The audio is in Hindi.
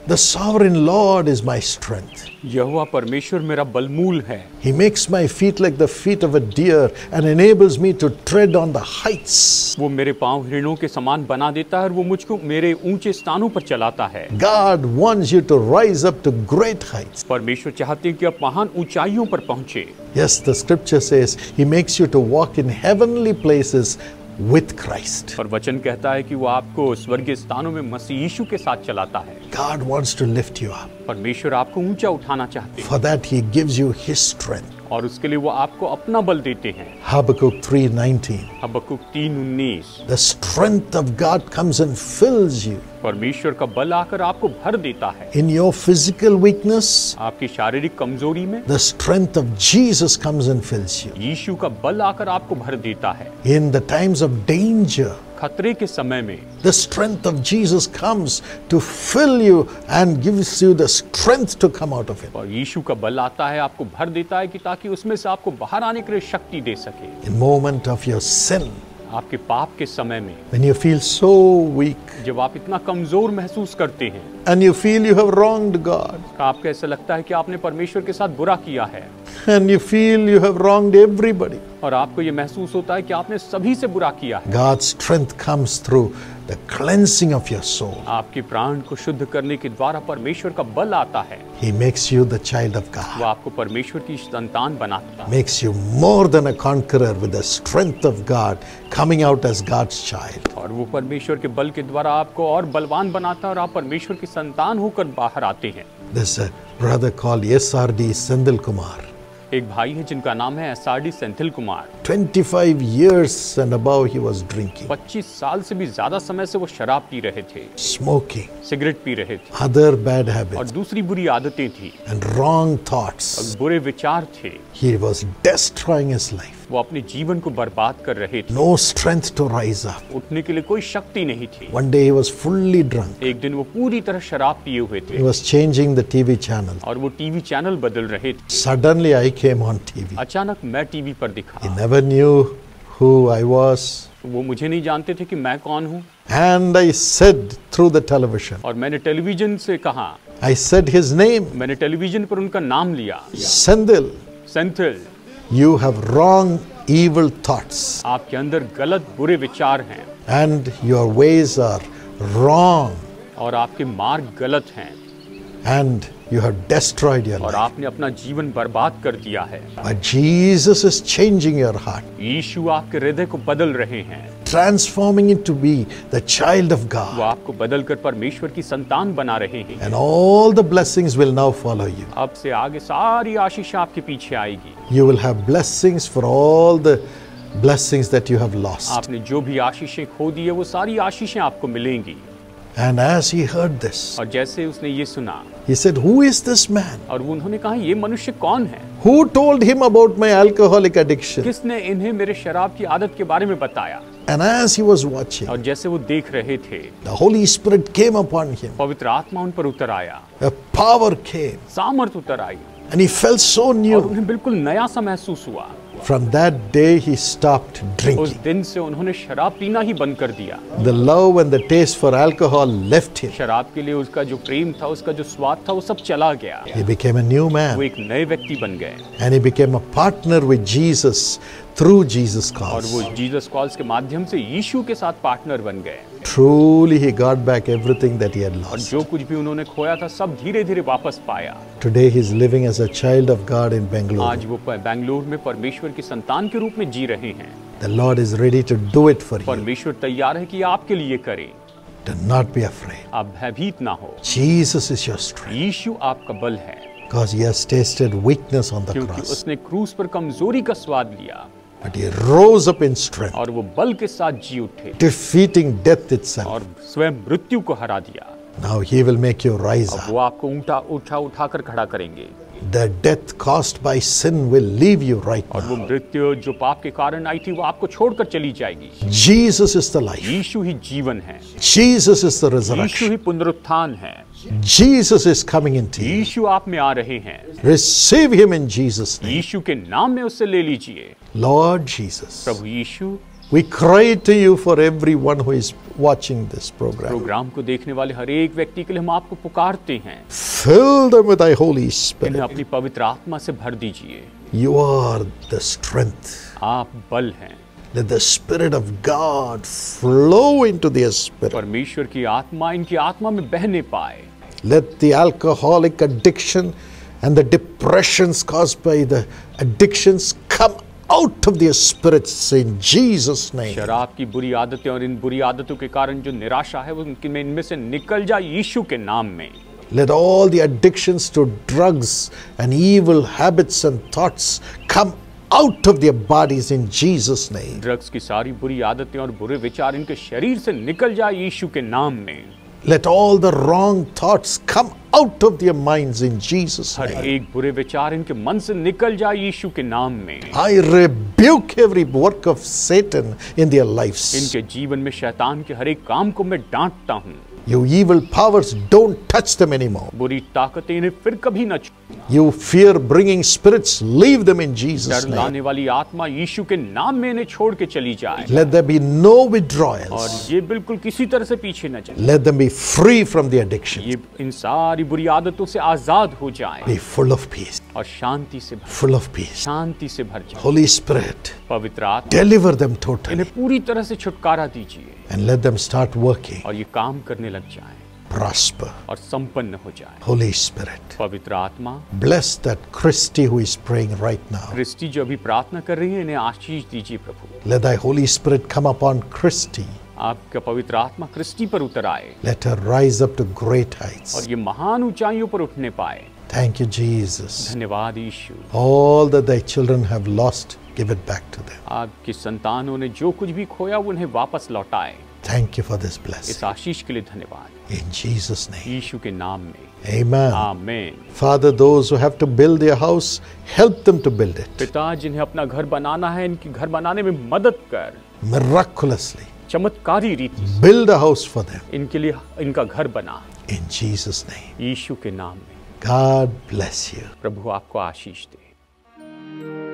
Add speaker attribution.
Speaker 1: The sovereign Lord is my strength.
Speaker 2: यहोवा परमेश्वर मेरा बलमूल है।
Speaker 1: He makes my feet like the feet of a deer and enables me to tread on the heights.
Speaker 2: वो मेरे पांव हिरणों के समान बना देता है और वो मुझको मेरे ऊंचे स्थानों पर चलाता है।
Speaker 1: God wants you to rise up to great heights.
Speaker 2: परमेश्वर चाहते हैं कि आप महान ऊंचाइयों पर पहुंचे।
Speaker 1: Yes, the scripture says He makes you to walk in heavenly places with Christ.
Speaker 2: और वचन कहता है कि वो आपको स्वर्गीय स्थानों में मसीह यीशु के साथ चलाता है।
Speaker 1: God wants to lift you up.
Speaker 2: परमेश्वर आपको ऊंचा उठाना चाहते हैं।
Speaker 1: For that He gives you His strength.
Speaker 2: और उसके लिए वो आपको अपना बल देते हैं।
Speaker 1: Habakkuk 3:19.
Speaker 2: हबक्कुक 3:19।
Speaker 1: The strength of God comes and fills you.
Speaker 2: परमेश्वर का बल आकर आपको भर देता है।
Speaker 1: In your physical weakness,
Speaker 2: आपकी शारीरिक कमजोरी में
Speaker 1: the strength of Jesus comes and fills you.
Speaker 2: यीशु का बल आकर आपको भर देता है।
Speaker 1: In the times of danger,
Speaker 2: खतरे के समय में
Speaker 1: the strength of Jesus comes to fill you and gives you the strength to come out of it.
Speaker 2: और यीशु का बल आता है, आपको भर देता है कि ताकि उसमें से आपको बाहर आने के लिए शक्ति दे सके।
Speaker 1: In moment of your sin,
Speaker 2: आपके पाप के समय में
Speaker 1: when you feel so weak
Speaker 2: जब आप इतना कमजोर महसूस करते हैं
Speaker 1: and you feel you have wronged God
Speaker 2: आपको ऐसा लगता है कि आपने परमेश्वर के साथ बुरा किया है
Speaker 1: and you feel you have wronged everybody,
Speaker 2: और आपको ये महसूस होता है कि आपने सभी से बुरा किया है।
Speaker 1: God's strength comes through the cleansing of your soul.
Speaker 2: आपके प्राण को शुद्ध करने के द्वारा परमेश्वर का बल आता है।
Speaker 1: He makes you the child of
Speaker 2: वो
Speaker 1: God,
Speaker 2: आपको परमेश्वर की संतान बनाता है।
Speaker 1: makes you more than a conqueror with the strength of God coming out as God's child.
Speaker 2: और वो परमेश्वर के बल के द्वारा आपको और बलवान बनाता है और आप परमेश्वर की संतान होकर बाहर आते हैं।
Speaker 1: There's a brother called SRD Sendil Kumar.
Speaker 2: एक भाई है जिनका नाम है SRD Senthil Kumar.
Speaker 1: 25 years and above he was drinking,
Speaker 2: 25 साल से भी ज्यादा समय से वो शराब पी रहे थे,
Speaker 1: smoking,
Speaker 2: सिगरेट पी रहे थे
Speaker 1: other bad
Speaker 2: और
Speaker 1: habits
Speaker 2: दूसरी बुरी आदतें थी
Speaker 1: and wrong thoughts.
Speaker 2: और बुरे विचार थे।
Speaker 1: He was destroying his life.
Speaker 2: वो अपने जीवन को बर्बाद कर रहे थे।
Speaker 1: No strength to rise up.
Speaker 2: उठने के लिए कोई शक्ति नहीं थी।
Speaker 1: One day he was fully drunk.
Speaker 2: एक दिन वो पूरी तरह शराब पिए हुए थे
Speaker 1: He was changing the TV channel.
Speaker 2: और वो टीवी चैनल बदल रहे थे।
Speaker 1: Suddenly I came on TV.
Speaker 2: अचानक मैं टीवी पर
Speaker 1: He
Speaker 2: दिखा।
Speaker 1: never knew who I was.
Speaker 2: वो मुझे नहीं जानते थे कि मैं कौन हूँ।
Speaker 1: And I said through the television,
Speaker 2: और मैंने टेलीविजन से कहा,
Speaker 1: I said his name,
Speaker 2: मैंने टेलीविजन पर उनका नाम लिया,
Speaker 1: Sendil,
Speaker 2: Senthil,
Speaker 1: you have wrong evil thoughts
Speaker 2: आपके अंदर गलत बुरे विचार हैं
Speaker 1: and your ways are wrong
Speaker 2: और आपके मार्ग गलत हैं
Speaker 1: and you have destroyed your
Speaker 2: और
Speaker 1: life.
Speaker 2: आपने अपना जीवन बर्बाद कर दिया है।
Speaker 1: But Jesus is changing your heart,
Speaker 2: यीशु आपके हृदय को बदल रहे हैं,
Speaker 1: transforming it to be the child of
Speaker 2: वो
Speaker 1: God.
Speaker 2: आपको बदलकर परमेश्वर की संतान बना रहे हैं।
Speaker 1: And all the blessings will now follow you.
Speaker 2: अब से आगे सारी आशीष आपके पीछे आएगी।
Speaker 1: You will have blessings for all the blessings that you have lost.
Speaker 2: आपने जो भी आशीषें खो दी है वो सारी आशीषें आपको मिलेंगी।
Speaker 1: And as he heard this,
Speaker 2: और जैसे उसने ये सुना
Speaker 1: he said, Who is this man?
Speaker 2: और वो उन्होंने कहा ये मनुष्य कौन है,
Speaker 1: Who told him about my alcoholic addiction?
Speaker 2: किसने इन्हें मेरे शराब की आदत के बारे में बताया।
Speaker 1: And as he was watching,
Speaker 2: और जैसे वो देख रहे थे
Speaker 1: the Holy Spirit came upon him.
Speaker 2: पवित्र आत्मा उन पर उतर आया,
Speaker 1: A power came.
Speaker 2: सामर्थ उतर आई
Speaker 1: And he felt so
Speaker 2: और
Speaker 1: new.
Speaker 2: उन्हें बिल्कुल नया सा महसूस हुआ।
Speaker 1: From that day, he stopped
Speaker 2: उस
Speaker 1: drinking.
Speaker 2: दिन से उन्होंने शराब पीना ही बंद कर दिया।
Speaker 1: The love and the taste for alcohol left him.
Speaker 2: शराब के लिए उसका जो प्रेम था, उसका जो स्वाद था, वो सब चला गया।
Speaker 1: He became a new
Speaker 2: वो
Speaker 1: man.
Speaker 2: एक नए व्यक्ति बन गए
Speaker 1: And he became a partner with Jesus through Jesus
Speaker 2: और
Speaker 1: calls.
Speaker 2: वो जीसस कॉल्स के माध्यम से यीशु के साथ पार्टनर बन गए
Speaker 1: Truly, he got back everything that he had
Speaker 2: और
Speaker 1: lost.
Speaker 2: जो कुछ भी उन्होंने खोया था सब धीरे धीरे वापस पाया।
Speaker 1: Today, he's living as a child of God in Bangalore.
Speaker 2: आज वो बेंगलुरु में परमेश्वर की संतान के रूप में जी रहे हैं।
Speaker 1: The Lord is ready to do it for you.
Speaker 2: परमेश्वर तैयार है कि आपके लिए करे।
Speaker 1: Do not be afraid.
Speaker 2: आप भयभीत ना हो,
Speaker 1: Jesus is your strength.
Speaker 2: यीशु आपका बल है
Speaker 1: Because he has tasted weakness on the
Speaker 2: क्योंकि
Speaker 1: cross.
Speaker 2: उसने क्रूस पर कमजोरी का स्वाद लिया
Speaker 1: But he rose up in strength,
Speaker 2: और वो बल के साथ जी उठे
Speaker 1: defeating death itself.
Speaker 2: और स्वयं मृत्यु को हरा दिया।
Speaker 1: Now he will make you rise
Speaker 2: अब
Speaker 1: up.
Speaker 2: वो आपको उठाकर खड़ा करेंगे
Speaker 1: The death caused by sin will leave you right
Speaker 2: और वो
Speaker 1: now.
Speaker 2: मृत्यु जो पाप के कारण आई थी वो आपको छोड़कर चली जाएगी।
Speaker 1: Jesus is the life.
Speaker 2: यीशु ही जीवन है,
Speaker 1: Jesus is the
Speaker 2: Yeshu
Speaker 1: resurrection.
Speaker 2: ही पुनरुत्थान है,
Speaker 1: Jesus is coming into you.
Speaker 2: यीशु आप में आ रहे हैं।
Speaker 1: Receive him in Jesus' name.
Speaker 2: यीशु के नाम में उससे ले लीजिए।
Speaker 1: Lord Jesus,
Speaker 2: प्रभु यीशु,
Speaker 1: We cry to you for everyone who is watching this program.
Speaker 2: Program को देखने वाले हर एक व्यक्ति के लिए हम आपको पुकारते हैं,
Speaker 1: Fill them with thy Holy
Speaker 2: इन्हें
Speaker 1: Spirit.
Speaker 2: अपनी पवित्र आत्मा से भर दीजिए।
Speaker 1: You are the strength.
Speaker 2: आप बल हैं।
Speaker 1: Let the Spirit of God flow into their spirit.
Speaker 2: परमेश्वर की आत्मा इनकी आत्मा में बहने पाए।
Speaker 1: Let the alcoholic addiction and the depressions caused by the addictions come out of their spirits in Jesus' name.
Speaker 2: शराब की बुरी आदतें और इन बुरी आदतों के कारण जो निराशा है वो इनमें से निकल जाए यीशु के नाम में।
Speaker 1: Let all the addictions to drugs and evil habits and thoughts come out of their bodies in Jesus' name.
Speaker 2: Drugs की सारी बुरी आदतें और बुरे विचार इनके शरीर से निकल जाए यीशु के नाम में।
Speaker 1: Let all the wrong thoughts come out of their minds in Jesus'
Speaker 2: her
Speaker 1: name.
Speaker 2: एक बुरे विचार इनके मन से निकल जाए यीशु के नाम में।
Speaker 1: I rebuke every work of Satan in their lives.
Speaker 2: इनके जीवन में शैतान के हर एक काम को मैं डांटता हूँ।
Speaker 1: You evil powers, don't touch them anymore.
Speaker 2: बुरी ताकतें इन्हें फिर कभी न छू।
Speaker 1: You fear bringing spirits, leave them in Jesus'
Speaker 2: डर
Speaker 1: name.
Speaker 2: लाने वाली आत्मा यीशु के नाम में इन्हें छोड़ के चली जाए
Speaker 1: Let there be no
Speaker 2: और
Speaker 1: withdrawals.
Speaker 2: ये बिल्कुल किसी तरह से पीछे न चले।
Speaker 1: Let them be free from the addiction.
Speaker 2: ये इन सारी बुरी आदतों से आजाद हो जाए
Speaker 1: Be full of peace.
Speaker 2: और शांति से भर
Speaker 1: Full of peace.
Speaker 2: शांति से भर जाए।
Speaker 1: Holy Spirit,
Speaker 2: पवित्र आत्मा
Speaker 1: deliver them totally
Speaker 2: इन्हें पूरी तरह से छुटकारा दीजिए
Speaker 1: and let them start working,
Speaker 2: और ये काम करने लग जाए
Speaker 1: prosper.
Speaker 2: और संपन्न हो जाए।
Speaker 1: Holy Spirit,
Speaker 2: पवित्र आत्मा
Speaker 1: bless that Christy who is praying right now.
Speaker 2: Christy जो अभी प्रार्थना कर रही है इन्हें आशीष दीजिए प्रभु।
Speaker 1: Let thy Holy Spirit come upon Christy.
Speaker 2: आपका पवित्र आत्मा क्रिस्टी पर उतर आए
Speaker 1: Let her rise up to great heights.
Speaker 2: और ये महान ऊंचाइयों पर उठने पाए।
Speaker 1: Thank you, Jesus.
Speaker 2: धन्यवाद यीशु।
Speaker 1: All that thy children have lost, give it back to them.
Speaker 2: आपकी संतानों ने जो कुछ भी खोया वो उन्हें वापस लौटाए।
Speaker 1: Thank you for this
Speaker 2: इस
Speaker 1: blessing.
Speaker 2: आशीष के लिए धन्यवाद
Speaker 1: In Jesus' name.
Speaker 2: यीशु के नाम में।
Speaker 1: Amen.
Speaker 2: आमीन।
Speaker 1: Father, those who have to build their house, help them to build it
Speaker 2: पिता जिन्हें अपना घर बनाना है इनकी घर बनाने में मदद कर,
Speaker 1: miraculously.
Speaker 2: चमत्कारी रीति से
Speaker 1: Build a house for them
Speaker 2: इनके लिए इनका घर बना
Speaker 1: in Jesus' name.
Speaker 2: यीशु के नाम में।
Speaker 1: God bless you.
Speaker 2: प्रभु आपको आशीष दे।